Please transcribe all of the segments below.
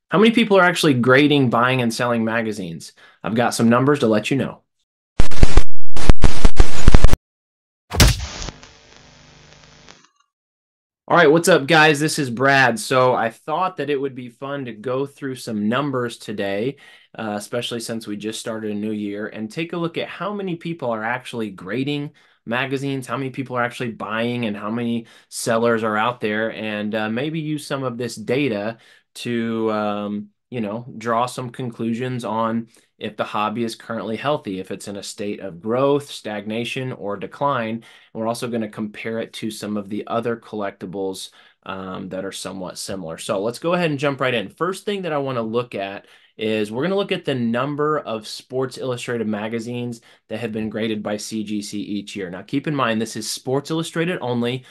How many people are actually grading, buying, and selling magazines? I've got some numbers to let you know. All right, what's up, guys? This is Brad. So I thought that it would be fun to go through some numbers today, especially since we just started a new year, and take a look at how many people are actually grading magazines, how many people are actually buying, and how many sellers are out there, and maybe use some of this data to, draw some conclusions on if the hobby is currently healthy, if it's in a state of growth, stagnation, or decline. We're also going to compare it to some of the other collectibles that are somewhat similar. So let's go ahead and jump right in. First thing that I want to look at is we're going to look at the number of Sports Illustrated magazines that have been graded by CGC each year. Now, keep in mind, this is Sports Illustrated only.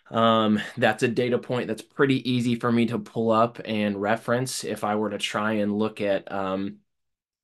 That's a data point that's pretty easy for me to pull up and reference if I were to try and look at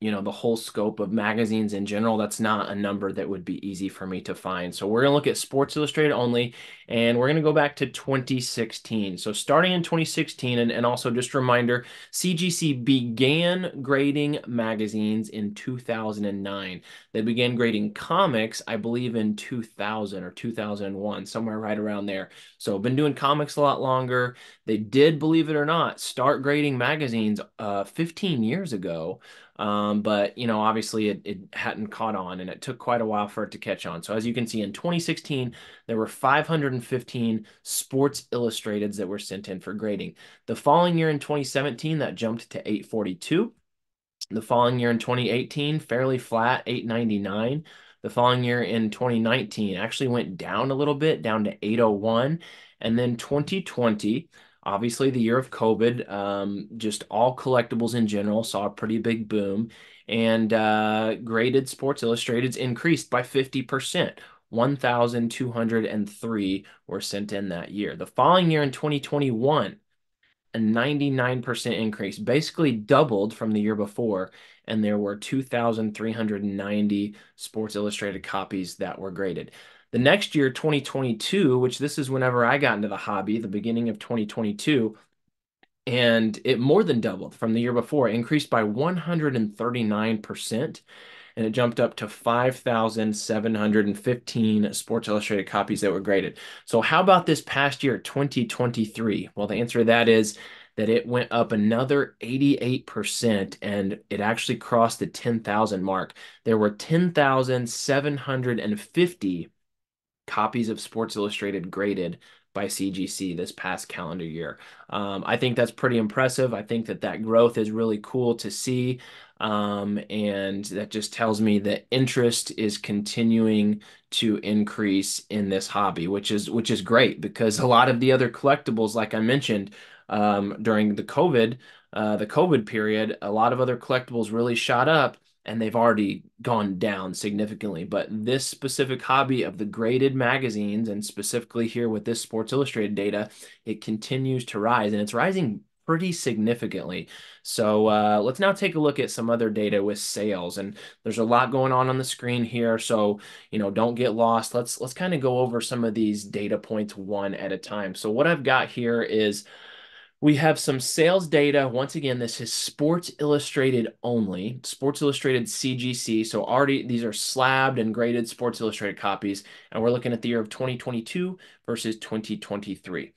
the whole scope of magazines in general. That's not a number that would be easy for me to find. So we're going to look at Sports Illustrated only, and we're going to go back to 2016. So starting in 2016, and also just a reminder, CGC began grading magazines in 2009. They began grading comics, I believe, in 2000 or 2001, somewhere right around there. So been doing comics a lot longer. They did, believe it or not, start grading magazines 15 years ago. But obviously it hadn't caught on, and it took quite a while for it to catch on. So as you can see, in 2016, there were 515 Sports Illustrateds that were sent in for grading. The following year in 2017, that jumped to 842. The following year in 2018, fairly flat, 899. The following year in 2019 actually went down a little bit, down to 801. And then 2020, obviously the year of COVID, just all collectibles in general saw a pretty big boom. And graded Sports Illustrateds increased by 50%. 1,203 were sent in that year. The following year in 2021, a 99% increase, basically doubled from the year before. And there were 2,390 Sports Illustrated copies that were graded. The next year, 2022, which this is whenever I got into the hobby, the beginning of 2022, and it more than doubled from the year before, increased by 139%, and it jumped up to 5,715 Sports Illustrated copies that were graded. So how about this past year, 2023? Well, the answer to that is that it went up another 88%, and it actually crossed the 10,000 mark. There were 10,750 copies of Sports Illustrated graded by CGC this past calendar year. I think that's pretty impressive. I think that growth is really cool to see. And that just tells me that interest is continuing to increase in this hobby, which is great, because a lot of the other collectibles, like I mentioned, during the COVID period, a lot of other collectibles really shot up, and they've already gone down significantly. But this specific hobby of the graded magazines, and specifically here with this Sports Illustrated data, it continues to rise, and it's rising pretty significantly. So let's now take a look at some other data with sales. And there's a lot going on the screen here, so don't get lost. Let's kind of go over some of these data points one at a time. So what I've got here is we have some sales data. Once again, this is Sports Illustrated only, Sports Illustrated CGC. So already these are slabbed and graded Sports Illustrated copies, and we're looking at the year of 2022 versus 2023.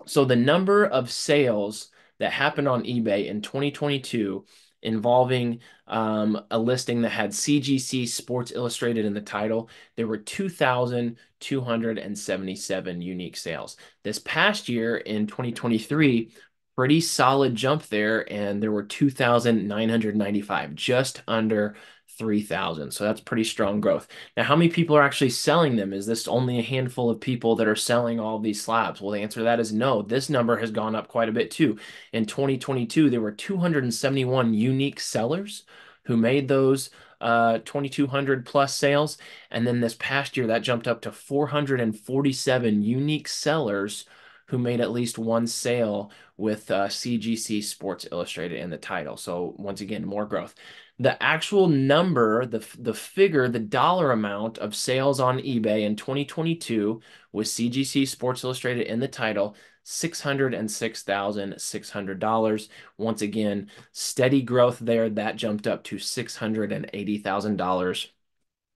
So the number of sales that happened on eBay in 2022 involving a listing that had CGC Sports Illustrated in the title, there were 2,277 unique sales. This past year in 2023, pretty solid jump there, and there were 2,995, just under 3,000. So that's pretty strong growth. Now, how many people are actually selling them? Is this only a handful of people that are selling all of these slabs? Well, the answer to that is no. This number has gone up quite a bit too. In 2022, there were 271 unique sellers who made those 2,200 plus sales. And then this past year, that jumped up to 447 unique sellers who made at least one sale with CGC Sports Illustrated in the title. So once again, more growth. The actual number, the figure, the dollar amount of sales on eBay in 2022 with CGC Sports Illustrated in the title, $606,600. Once again, steady growth there. That jumped up to $680,000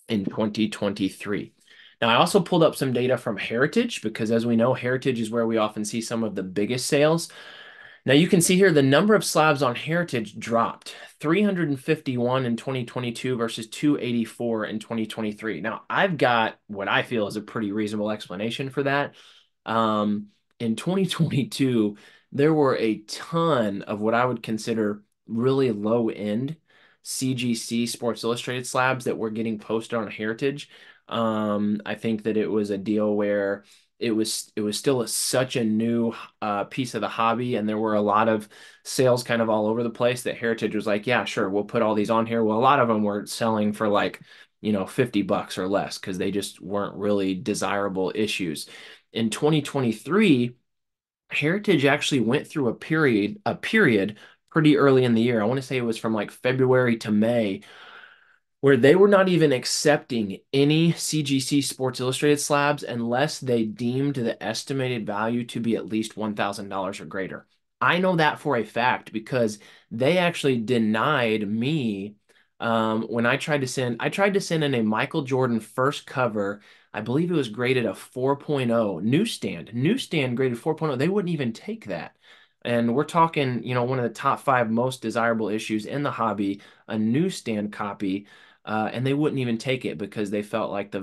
in 2023. Now, I also pulled up some data from Heritage because, as we know, Heritage is where we often see some of the biggest sales. Now you can see here the number of slabs on Heritage dropped 351 in 2022 versus 284 in 2023. Now I've got what I feel is a pretty reasonable explanation for that. In 2022, there were a ton of what I would consider really low end CGC Sports Illustrated slabs that were getting posted on Heritage. I think that it was a deal where it was still such a new piece of the hobby, and there were a lot of sales kind of all over the place that Heritage was like, yeah, sure, we'll put all these on here. Well, a lot of them were selling for like, $50 or less because they just weren't really desirable issues. In 2023, Heritage actually went through a period pretty early in the year. I want to say it was from like February to May where they were not even accepting any CGC Sports Illustrated slabs unless they deemed the estimated value to be at least $1,000 or greater. I know that for a fact because they actually denied me when I tried to send in a Michael Jordan first cover. I believe it was graded a 4.0 newsstand graded 4.0. They wouldn't even take that. And we're talking, one of the top five most desirable issues in the hobby, a newsstand copy, and they wouldn't even take it because they felt like the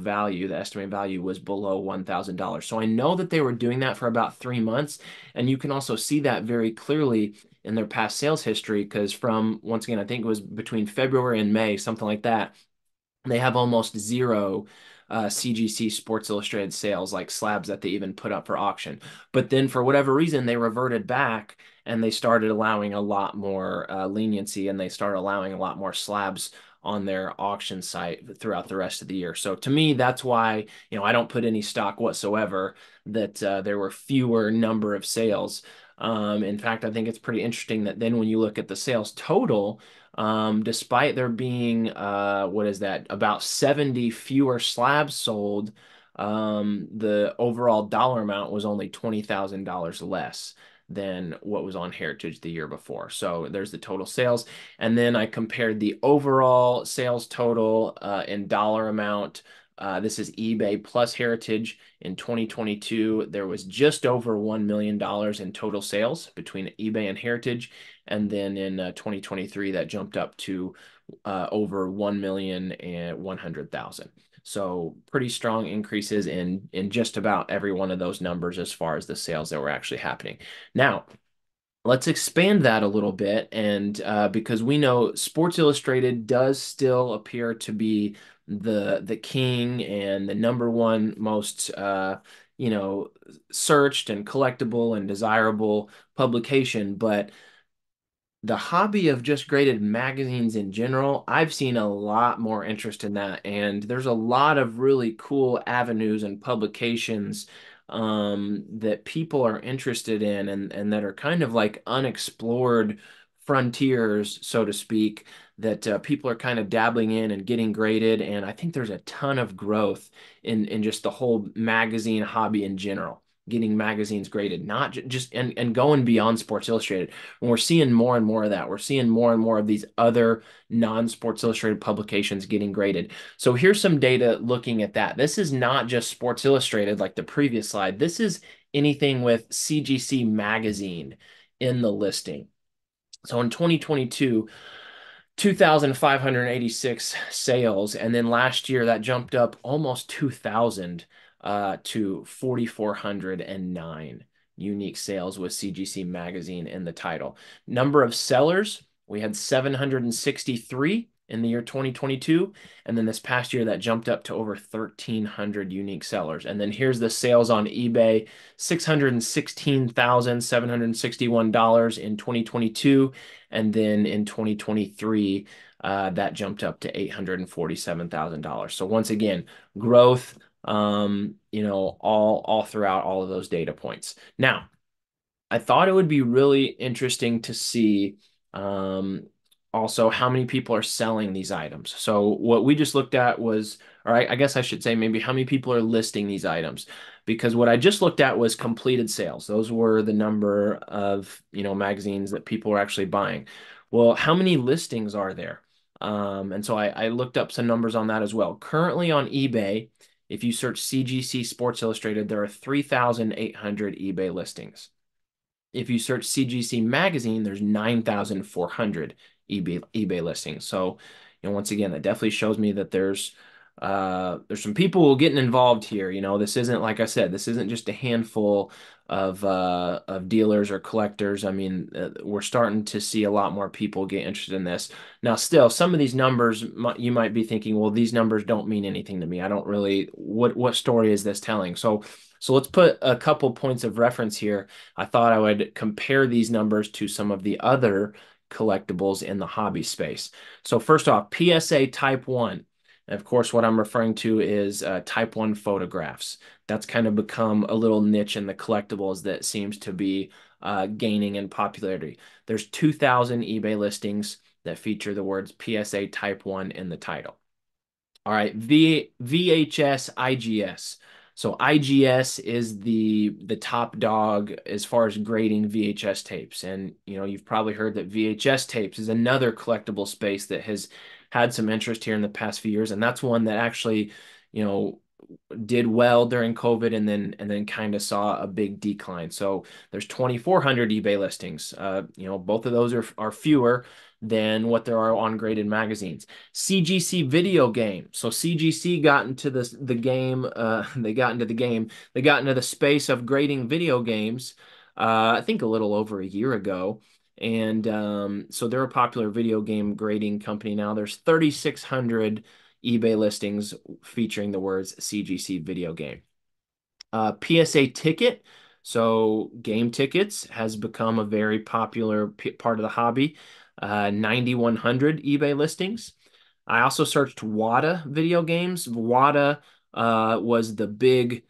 estimated value was below $1,000. So I know that they were doing that for about 3 months, and you can also see that very clearly in their past sales history because once again, I think it was between February and May, something like that, they have almost zero CGC Sports Illustrated sales, like slabs that they even put up for auction. But then for whatever reason, they reverted back and they started allowing a lot more leniency and they started allowing a lot more slabs on their auction site throughout the rest of the year. So to me, that's why, I don't put any stock whatsoever that there were fewer number of sales. In fact, I think it's pretty interesting that then when you look at the sales total, despite there being what is that, about 70 fewer slabs sold, the overall dollar amount was only $20,000 less than what was on Heritage the year before. So there's the total sales. And then I compared the overall sales total in dollar amount. This is eBay plus Heritage. In 2022, there was just over $1 million in total sales between eBay and Heritage. And then in 2023, that jumped up to over 1,100,000. So pretty strong increases in just about every one of those numbers as far as the sales that were actually happening. Now, let's expand that a little bit, and because we know Sports Illustrated does still appear to be the king and the number one most you know searched and collectible and desirable publication, but the hobby of just graded magazines in general, I've seen a lot more interest in that. And there's a lot of really cool avenues and publications that people are interested in and that are kind of like unexplored frontiers, so to speak, that people are kind of dabbling in and getting graded. And I think there's a ton of growth in just the whole magazine hobby in general. Getting magazines graded, not just and going beyond Sports Illustrated. And we're seeing more and more of that. We're seeing more and more of these other non-Sports Illustrated publications getting graded. So here's some data looking at that. This is not just Sports Illustrated like the previous slide. This is anything with CGC magazine in the listing. So in 2022, 2,586 sales, and then last year that jumped up almost 2,000 to 4,409 unique sales with CGC Magazine in the title. Number of sellers, we had 763 in the year 2022, and then this past year that jumped up to over 1,300 unique sellers. And then here's the sales on eBay, $616,761 in 2022, and then in 2023, that jumped up to $847,000. So once again, growth, all throughout all of those data points. Now, I thought it would be really interesting to see also how many people are selling these items. So what we just looked at was, All right, I guess I should say maybe how many people are listing these items, because what I just looked at was completed sales. Those were the number of, magazines that people were actually buying. Well, how many listings are there? And so I looked up some numbers on that as well. Currently on eBay, if you search CGC Sports Illustrated, there are 3,800 eBay listings. If you search CGC Magazine, there's 9,400 eBay listings. So, once again, that definitely shows me that there's some people getting involved here. This isn't, like I said, this isn't just a handful of dealers or collectors. I mean, we're starting to see a lot more people get interested in this. Now, still, some of these numbers you might be thinking, well, these numbers don't mean anything to me. I don't really, what story is this telling? So let's put a couple points of reference here. I thought I would compare these numbers to some of the other collectibles in the hobby space. So first off, PSA Type 1. And of course, what I'm referring to is Type 1 photographs. That's kind of become a little niche in the collectibles that seems to be gaining in popularity. There's 2,000 eBay listings that feature the words PSA Type 1 in the title. All right, VHS, IGS. So IGS is the top dog as far as grading VHS tapes. And you've probably heard that VHS tapes is another collectible space that has had some interest here in the past few years. And that's one that actually, you know, did well during COVID and then kind of saw a big decline. So there's 2,400 eBay listings. Both of those are fewer than what there are on graded magazines. CGC video game. So CGC got into the game. They got into the game. They got into the space of grading video games. I think a little over a year ago. And so they're a popular video game grading company now. There's 3,600 eBay listings featuring the words CGC video game. PSA ticket. So game tickets has become a very popular part of the hobby. 9,100 eBay listings. I also searched WATA video games. WATA was the big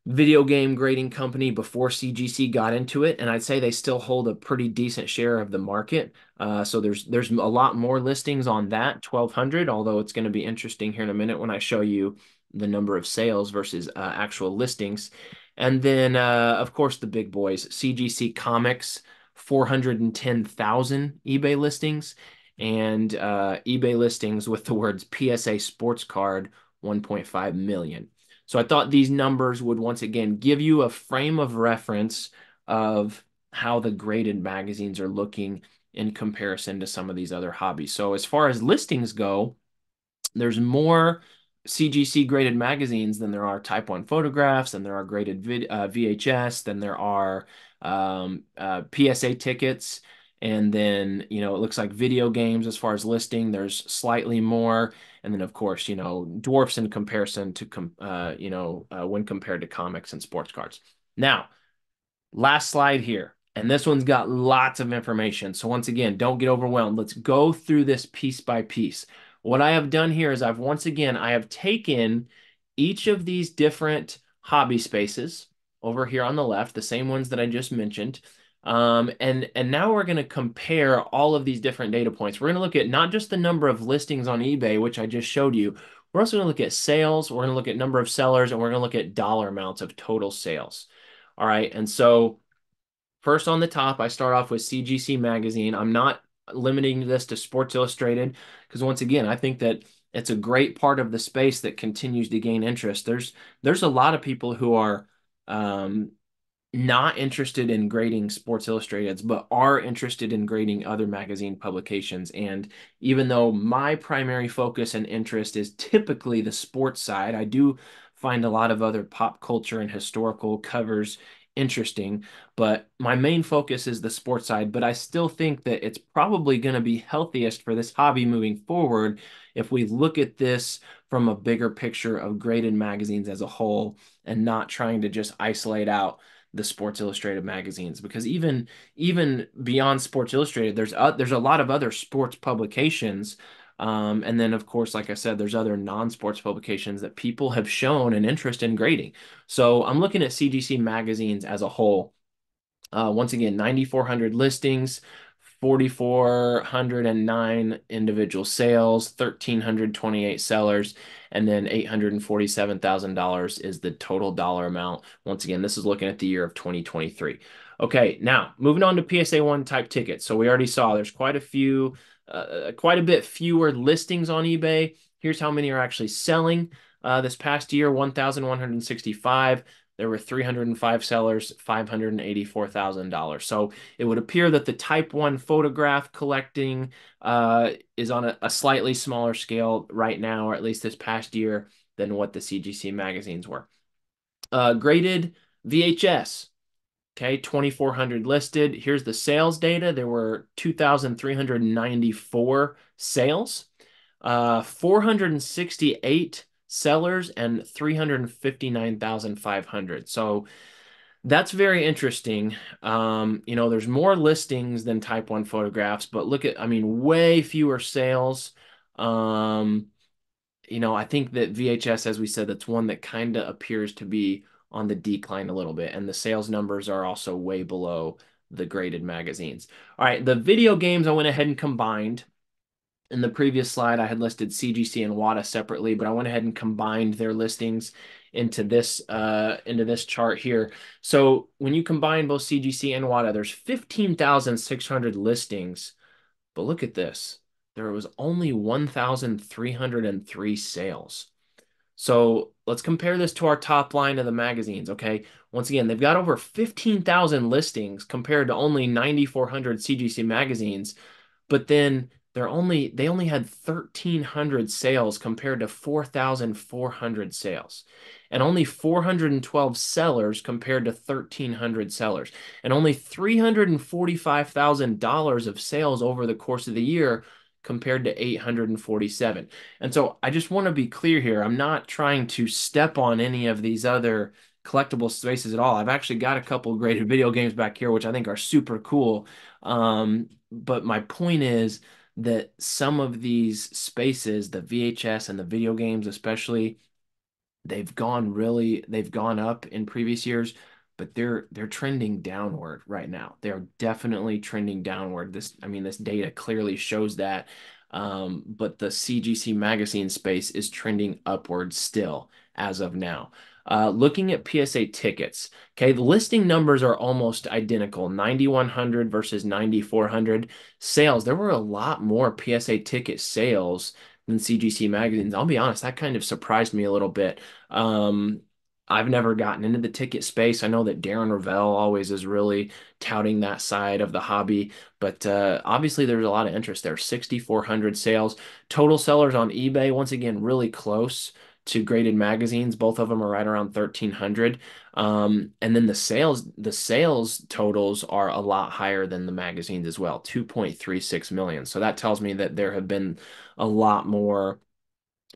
video game grading company before CGC got into it, and I'd say they still hold a pretty decent share of the market. So there's a lot more listings on that 1,200, although it's going to be interesting here in a minute when I show you the number of sales versus actual listings. And then, of course, the big boys, CGC Comics, 410,000 eBay listings, and eBay listings with the words PSA Sports Card, 1.5 million. So I thought these numbers would once again give you a frame of reference of how the graded magazines are looking in comparison to some of these other hobbies. So as far as listings go, there's more CGC graded magazines than there are Type 1 photographs, than there are graded VHS, than there are PSA tickets. And then, it looks like video games as far as listing, there's slightly more. And then, of course, dwarfs in comparison to, when compared to comics and sports cards. Now, last slide here. And this one's got lots of information. So once again, don't get overwhelmed. Let's go through this piece by piece. What I have done here is I have taken each of these different hobby spaces over here on the left, the same ones that I just mentioned. And now we're going to compare all of these different data points. We're going to look at not just the number of listings on eBay, which I just showed you. We're also going to look at sales. We're going to look at number of sellers, and we're going to look at dollar amounts of total sales. All right. And so first on the top, I start off with CGC Magazine. I'm not limiting this to Sports Illustrated because once again, I think that it's a great part of the space that continues to gain interest. There's a lot of people who are not interested in grading Sports Illustrateds, but are interested in grading other magazine publications. And even though my primary focus and interest is typically the sports side, I do find a lot of other pop culture and historical covers interesting, but my main focus is the sports side. But I still think that it's probably going to be healthiest for this hobby moving forward if we look at this from a bigger picture of graded magazines as a whole and not trying to just isolate out the Sports Illustrated magazines, because even beyond Sports Illustrated, there's a lot of other sports publications. And then, of course, like I said, there's other non-sports publications that people have shown an interest in grading. So I'm looking at CGC magazines as a whole. Once again, 9,400 listings, 4,409 individual sales, 1,328 sellers, and then $847,000 is the total dollar amount. Once again, this is looking at the year of 2023. Okay, now moving on to PSA 1 type tickets. So we already saw there's quite a bit fewer listings on eBay. Here's how many are actually selling. This past year, 1,165. There were 305 sellers, $584,000. So it would appear that the Type 1 photograph collecting is on a slightly smaller scale right now, or at least this past year, than what the CGC magazines were. Graded VHS. Okay, 2,400 listed. Here's the sales data. There were 2,394 sales, 468 sellers, and 359,500. So that's very interesting. There's more listings than Type 1 photographs, but look at, I mean, way fewer sales. Um, I think that VHS, as we said, that's one that kind of appears to be on the decline a little bit, and the sales numbers are also way below the graded magazines. All right, the video games I went ahead and combined. In the previous slide, I had listed CGC and WATA separately, but I went ahead and combined their listings into this chart here. So when you combine both CGC and WATA, there's 15,600 listings, but look at this. There was only 1,303 sales. So let's compare this to our top line of the magazines, okay? Once again, they've got over 15,000 listings compared to only 9,400 CGC magazines, but then they only had 1,300 sales compared to 4,400 sales, and only 412 sellers compared to 1,300 sellers, and only $345,000 of sales over the course of the year compared to 847. And so I just want to be clear here. I'm not trying to step on any of these other collectible spaces at all. I've actually got a couple graded video games back here, which I think are super cool. But my point is that some of these spaces, the VHS and the video games especially, they've gone up in previous years, but they're trending downward right now. They're definitely trending downward. This data clearly shows that. But the CGC magazine space is trending upward still as of now. Looking at PSA tickets, okay, the listing numbers are almost identical, 9,100 versus 9,400 sales. There were a lot more PSA ticket sales than CGC magazines. I'll be honest, that kind of surprised me a little bit. Um, I've never gotten into the ticket space. I know that Darren Ravel always is really touting that side of the hobby, but obviously there's a lot of interest there. 6,400 sales. Total sellers on eBay, once again, really close to graded magazines. Both of them are right around 1,300. And then the sales totals are a lot higher than the magazines as well, 2.36 million. So that tells me that there have been a lot more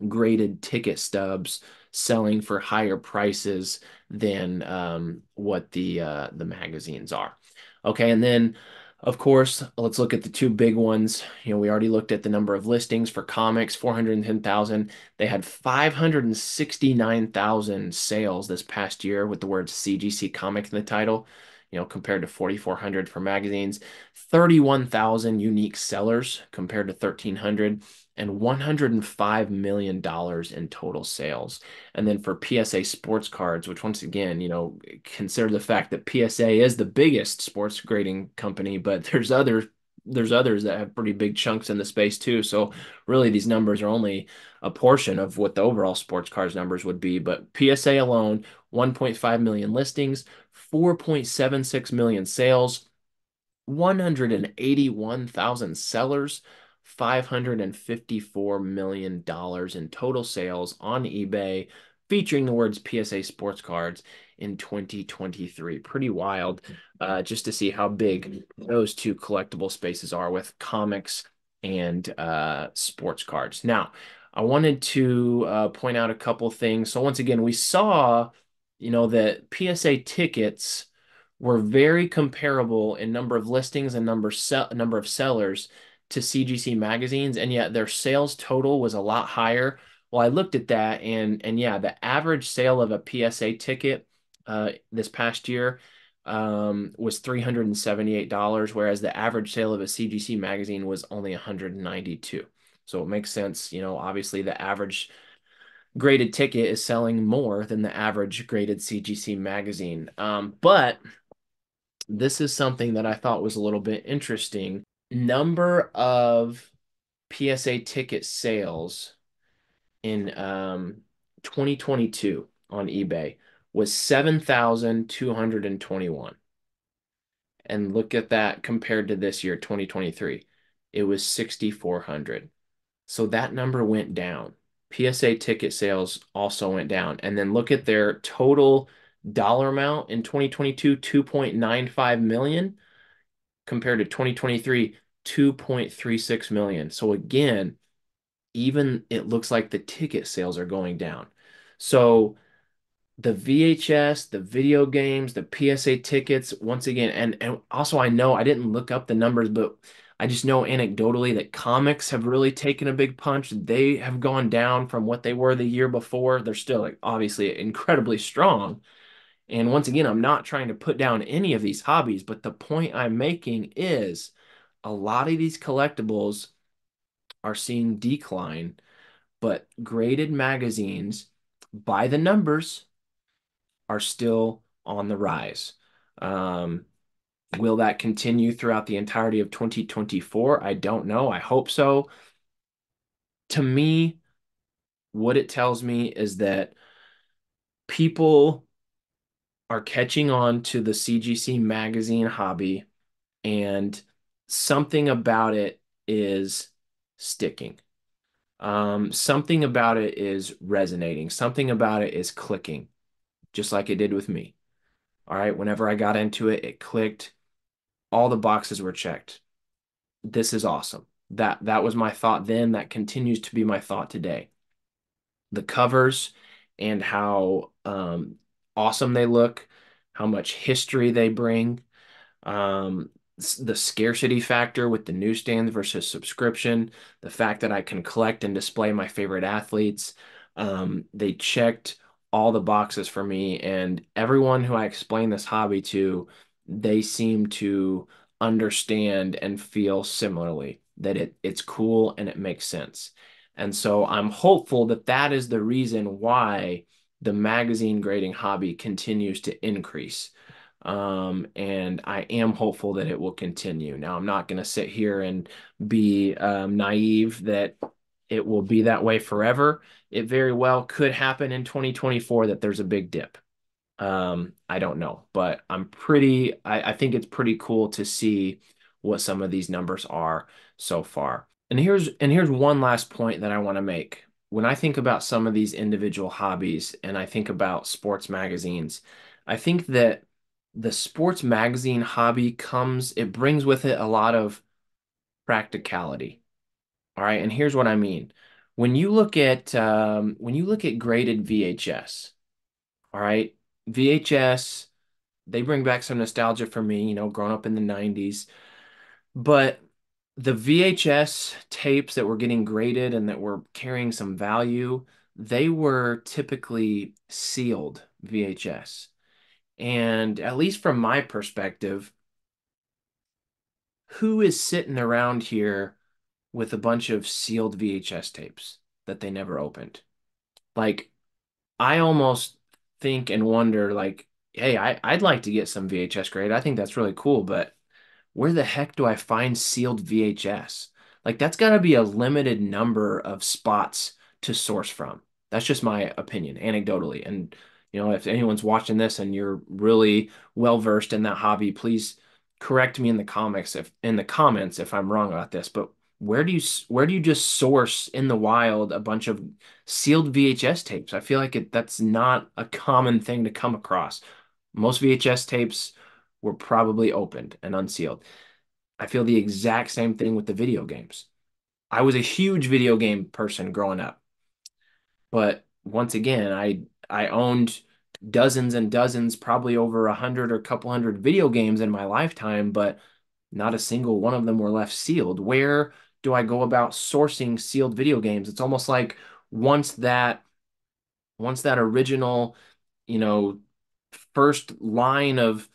graded ticket stubs selling for higher prices than what the magazines are. Okay, and then of course, let's look at the two big ones. We already looked at the number of listings for comics, 410,000. They had 569,000 sales this past year with the word CGC comic in the title, compared to 4,400 for magazines, 31,000 unique sellers compared to 1,300, and $105 million in total sales. And then for PSA sports cards, which once again, consider the fact that PSA is the biggest sports grading company, but there's others that have pretty big chunks in the space too. So really these numbers are only a portion of what the overall sports cards numbers would be. But PSA alone, 1.5 million listings, 4.76 million sales, 181,000 sellers, $554 million in total sales on eBay, featuring the words PSA sports cards in 2023. Pretty wild, just to see how big those two collectible spaces are with comics and sports cards. Now, I wanted to point out a couple things. So once again, we saw, that PSA tickets were very comparable in number of listings and number of sellers to CGC magazines, and yet their sales total was a lot higher. Well, I looked at that, and yeah, the average sale of a PSA ticket this past year was $378, whereas the average sale of a CGC magazine was only 192. So it makes sense, obviously the average graded ticket is selling more than the average graded CGC magazine. But this is something that I thought was a little bit interesting. Number of PSA ticket sales in 2022 on eBay was 7,221. And look at that compared to this year, 2023. It was 6,400. So that number went down. PSA ticket sales also went down. And then look at their total dollar amount in 2022, 2.95 million compared to 2023, 2.36 million. So again, even it looks like the ticket sales are going down. So the VHS, the video games, the PSA tickets, once again, and also I know I didn't look up the numbers, but I just know anecdotally that comics have really taken a big punch. They have gone down from what they were the year before. They're still like obviously incredibly strong. And once again, I'm not trying to put down any of these hobbies, but the point I'm making is a lot of these collectibles are seeing decline, but graded magazines by the numbers are still on the rise. Um, will that continue throughout the entirety of 2024? I don't know. I hope so. To me, what it tells me is that people are catching on to the CGC magazine hobby, and something about it is sticking. Something about it is resonating. Something about it is clicking, just like it did with me. All right, whenever I got into it, it clicked. All the boxes were checked. This is awesome. That was my thought then. That continues to be my thought today. The covers and how awesome they look, how much history they bring, um, the scarcity factor with the newsstands versus subscription, the fact that I can collect and display my favorite athletes. They checked all the boxes for me, and everyone who I explain this hobby to, they seem to understand and feel similarly that it's cool and it makes sense. And so I'm hopeful that that is the reason why the magazine grading hobby continues to increase. And I am hopeful that it will continue. Now, I'm not going to sit here and be naive that it will be that way forever. It very well could happen in 2024 that there's a big dip. I don't know, but I think it's pretty cool to see what some of these numbers are so far. And here's one last point that I want to make. When I think about some of these individual hobbies and I think about sports magazines, I think that the sports magazine hobby it brings with it a lot of practicality. All right, and here's what I mean. When you look at graded VHS, all right, VHS, they bring back some nostalgia for me, growing up in the 90s. But the VHS tapes that were getting graded and that were carrying some value, they were typically sealed VHS. And at least from my perspective, who is sitting around here with a bunch of sealed VHS tapes that they never opened? Like, I almost think and wonder, like, hey, I'd like to get some VHS grade. I think that's really cool, but where the heck do I find sealed VHS? Like that's got to be a limited number of spots to source from. That's just my opinion, anecdotally. And if anyone's watching this and you're really well versed in that hobby, please correct me in the comments if I'm wrong about this. But where do you just source in the wild a bunch of sealed VHS tapes? I feel like that's not a common thing to come across. Most VHS tapes were probably opened and unsealed. I feel the exact same thing with the video games. I was a huge video game person growing up, but once again, I owned dozens and dozens, probably over 100 or a couple hundred video games in my lifetime, but not a single one of them were left sealed. Where do I go about sourcing sealed video games? It's almost like once that once that original, you know, first line of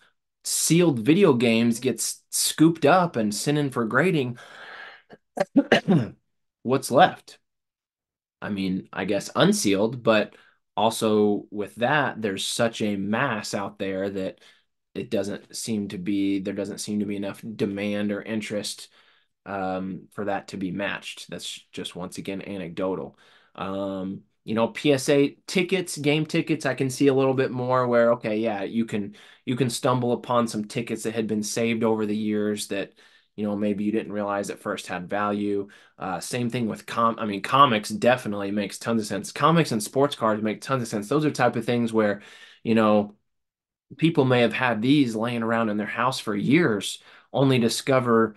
sealed video games gets scooped up and sent in for grading, what's left? I mean, I guess unsealed, but also with that, there's such a mass out there that there doesn't seem to be enough demand or interest for that to be matched. That's just once again anecdotal. PSA tickets, game tickets, I can see a little bit more where, okay, yeah, you can stumble upon some tickets that had been saved over the years that, maybe you didn't realize at first had value. Same thing with I mean, comics definitely makes tons of sense. Comics and sports cards make tons of sense. Those are type of things where, you know, people may have had these laying around in their house for years, only discover,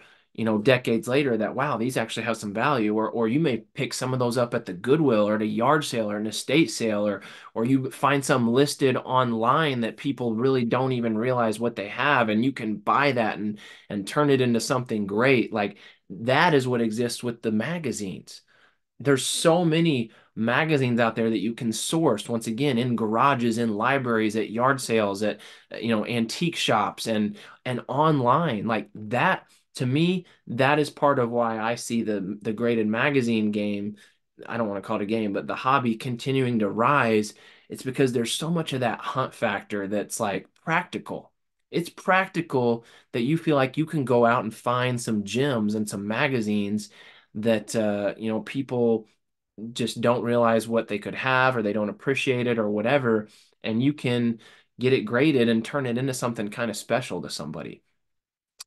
decades later that wow, these actually have some value. Or you may pick some of those up at the Goodwill or at a yard sale or an estate sale, or you find some listed online that people really don't even realize what they have, and you can buy that and turn it into something great. Like that is what exists with the magazines. There's so many magazines out there that you can source once again in garages, in libraries, at yard sales, at antique shops, and online. Like that, to me, that is part of why I see the graded magazine game. I don't want to call it a game, but the hobby continuing to rise. It's because there's so much of that hunt factor that's like practical. It's practical that you feel like you can go out and find some gems and some magazines that people just don't realize what they could have, or they don't appreciate it or whatever, and you can get it graded and turn it into something kind of special to somebody.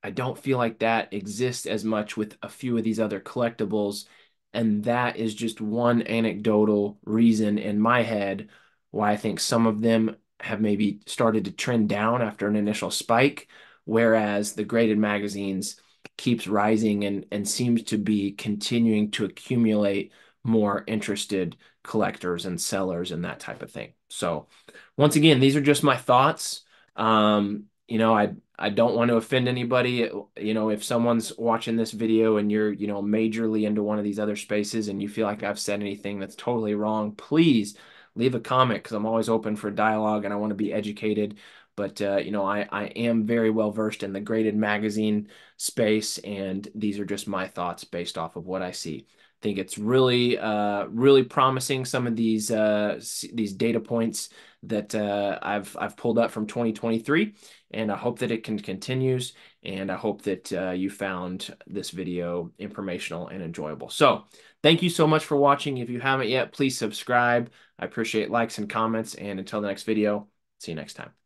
I don't feel like that exists as much with a few of these other collectibles. And that is just one anecdotal reason in my head why I think some of them have maybe started to trend down after an initial spike, whereas the graded magazines keeps rising and seems to be continuing to accumulate more interested collectors and sellers and that type of thing. So once again, these are just my thoughts. I don't want to offend anybody. If someone's watching this video and you're, majorly into one of these other spaces and you feel like I've said anything that's totally wrong, please leave a comment because I'm always open for dialogue and I want to be educated. But I am very well versed in the graded magazine space, and these are just my thoughts based off of what I see. I think it's really promising, some of these data points that I've pulled up from 2023, and I hope that it continues, and I hope that you found this video informational and enjoyable. So thank you so much for watching. If you haven't yet, please subscribe. I appreciate likes and comments, and until the next video, see you next time.